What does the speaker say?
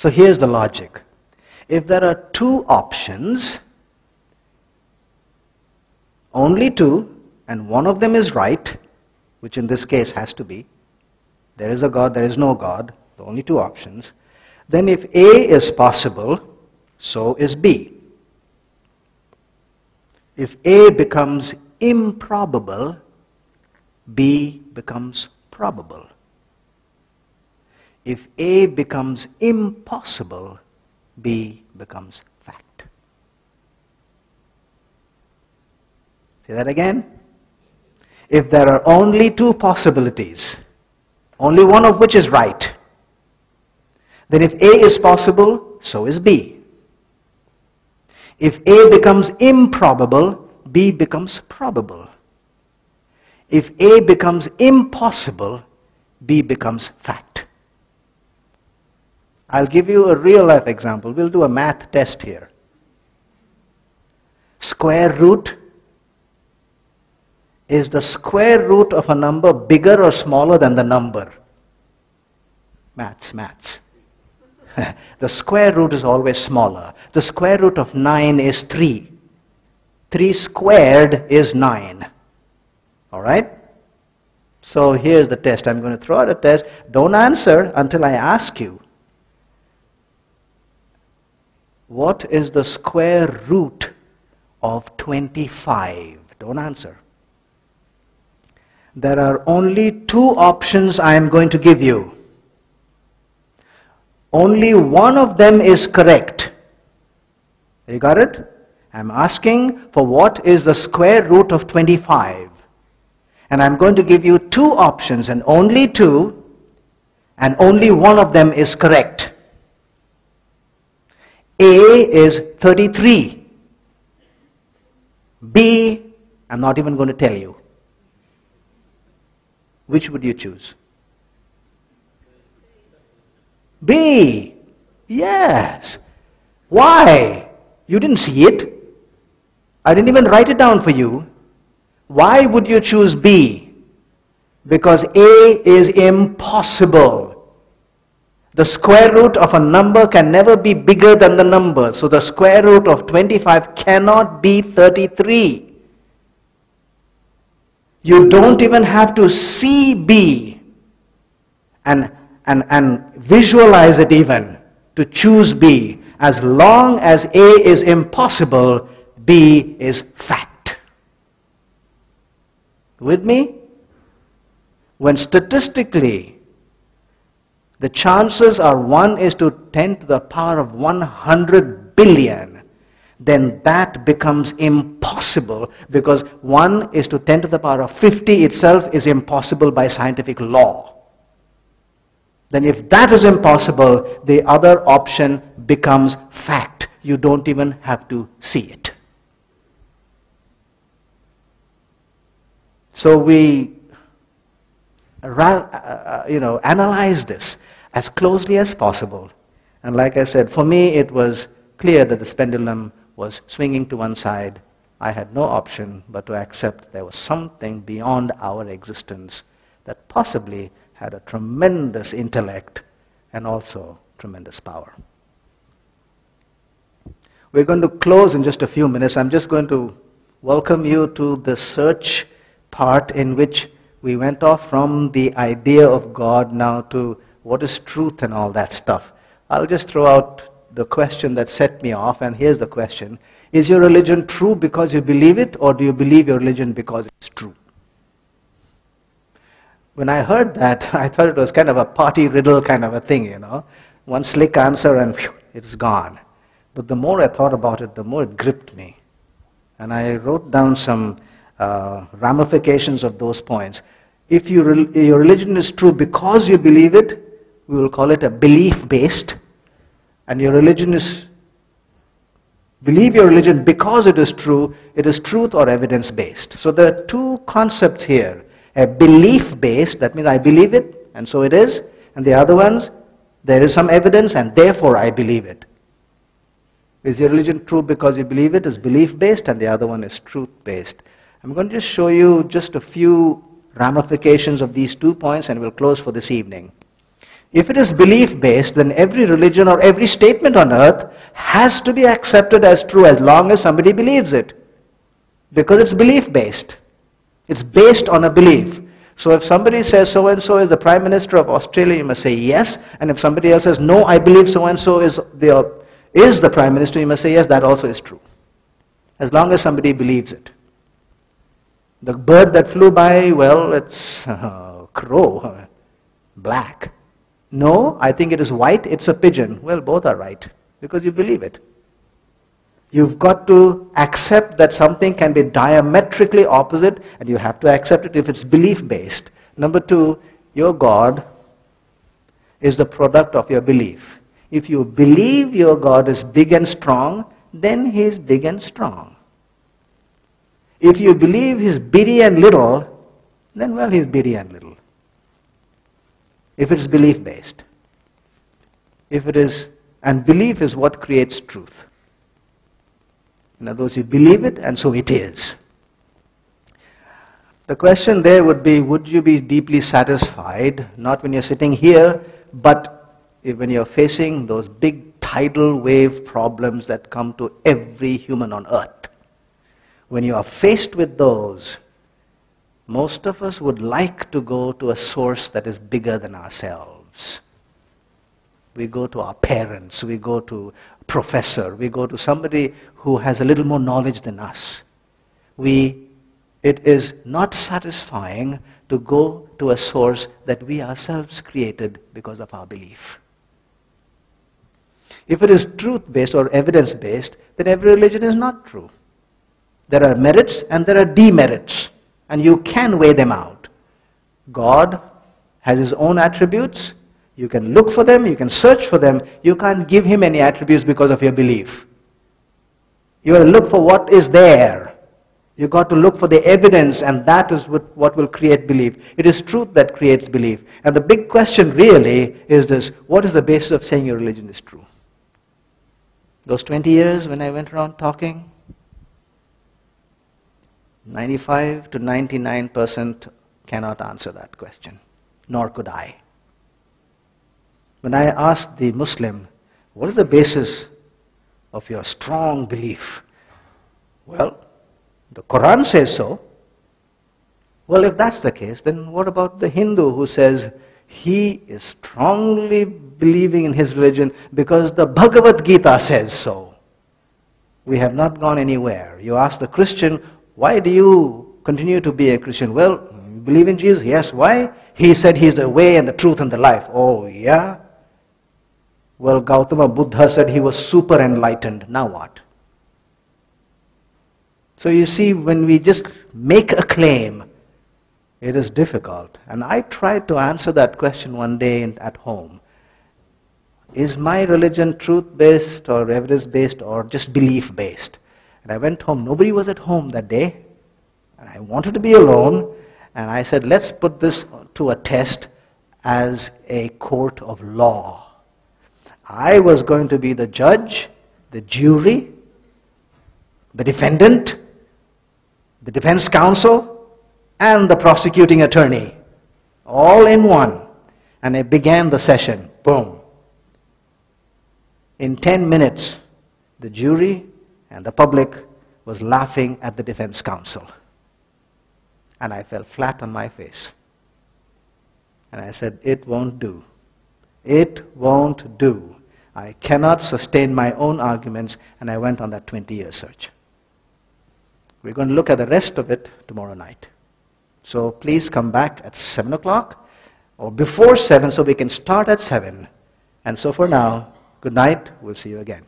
So here's the logic. If there are two options, only two, and one of them is right, which in this case has to be, there is a God, there is no God, the only two options, then if A is possible, so is B. If A becomes improbable, B becomes probable. If A becomes impossible, B becomes fact. Say that again. If there are only two possibilities, only one of which is right, then if A is possible, so is B. If A becomes improbable, B becomes probable. If A becomes impossible, B becomes fact. I'll give you a real life example. We'll do a math test here. Square root is the square root of a number bigger or smaller than the number? Maths. The square root is always smaller. The square root of 9 is 3. 3 squared is 9. All right? So here's the test. I'm going to throw out a test. Don't answer until I ask you. What is the square root of 25? Don't answer. There are only two options I am going to give you. Only one of them is correct. You got it? I'm asking for what is the square root of 25. And I'm going to give you two options, and only two, and only one of them is correct. A is 33. B, I'm not even going to tell you. Which would you choose? B. Yes. Why? You didn't see it. I didn't even write it down for you. Why would you choose B? Because A is impossible. The square root of a number can never be bigger than the number. So the square root of 25 cannot be 33. You don't even have to see B and visualize it even to choose B. As long as A is impossible, B is fact. With me? When statistically the chances are 1 is to 10 to the power of 100 billion, then that becomes impossible, because 1 is to 10 to the power of 50 itself is impossible by scientific law. Then if that is impossible, the other option becomes fact. You don't even have to see it. So we analyze this as closely as possible. And like I said, for me it was clear that the pendulum was swinging to one side. I had no option but to accept there was something beyond our existence that possibly had a tremendous intellect and also tremendous power. We're going to close in just a few minutes. I'm just going to welcome you to the search part, in which we went off from the idea of God now to what is truth and all that stuff. I'll just throw out the question that set me off, and here's the question. Is your religion true because you believe it, or do you believe your religion because it's true? When I heard that, I thought it was kind of a party riddle kind of a thing, you know. One slick answer and whew, it's gone. But the more I thought about it, the more it gripped me. And I wrote down some ramifications of those points. If your religion is true because you believe it, we will call it a belief-based. And your religion is, believe your religion because it is true, it is truth or evidence-based. So there are two concepts here. A belief-based, that means I believe it, and so it is. And the other ones, there is some evidence, and therefore I believe it. Is your religion true because you believe it? Is belief-based, and the other one is truth-based. I'm going to just show you just a few ramifications of these 2 points, and we'll close for this evening. If it is belief-based, then every religion or every statement on earth has to be accepted as true as long as somebody believes it. Because it's belief-based. It's based on a belief. So if somebody says so-and-so is the Prime Minister of Australia, you must say yes. And if somebody else says, no, I believe so-and-so is the Prime Minister, you must say yes, that also is true. As long as somebody believes it. The bird that flew by, well, it's a crow, black. No, I think it is white, it's a pigeon. Well, both are right, because you believe it. You've got to accept that something can be diametrically opposite, and you have to accept it if it's belief-based. Number two, your God is the product of your belief. If you believe your God is big and strong, then He is big and strong. If you believe He's bitty and little, then well, He's bitty and little. If it is belief-based. And belief is what creates truth. In other words, you believe it and so it is. The question there would be, would you be deeply satisfied, not when you're sitting here, but when you're facing those big tidal wave problems that come to every human on earth? When you are faced with those, most of us would like to go to a source that is bigger than ourselves. We go to our parents, we go to a professor, we go to somebody who has a little more knowledge than us. It is not satisfying to go to a source that we ourselves created because of our belief. If it is truth-based or evidence-based, then every religion is not true. There are merits and there are demerits. And you can weigh them out. God has His own attributes. You can look for them, you can search for them. You can't give Him any attributes because of your belief. You got to look for what is there. You got to look for the evidence, and that is what will create belief. It is truth that creates belief. And the big question really is this: what is the basis of saying your religion is true? Those 20 years when I went around talking, 95 to 99% cannot answer that question, nor could I. When I asked the Muslim, what is the basis of your strong belief? Well, the Quran says so. Well, if that's the case, then what about the Hindu who says he is strongly believing in his religion because the Baghavad Gita says so? We have not gone anywhere. You ask the Christian, why do you continue to be a Christian? Well, you believe in Jesus? Yes. Why? He said He's the way and the truth and the life. Oh, yeah? Well, Gautama Buddha said he was super enlightened. Now what? So you see, when we just make a claim, it is difficult. And I tried to answer that question one day at home. Is my religion truth-based or evidence-based or just belief-based? And I went home. Nobody was at home that day. And I wanted to be alone. And I said, let's put this to a test as a court of law. I was going to be the judge, the jury, the defendant, the defense counsel, and the prosecuting attorney. All in one. And I began the session. Boom. In 10 minutes, the jury and the public was laughing at the defense counsel. And I fell flat on my face. And I said, it won't do. It won't do. I cannot sustain my own arguments, and I went on that 20-year search. We're going to look at the rest of it tomorrow night. So please come back at 7 o'clock or before 7 so we can start at 7. And so for now, good night. We'll see you again.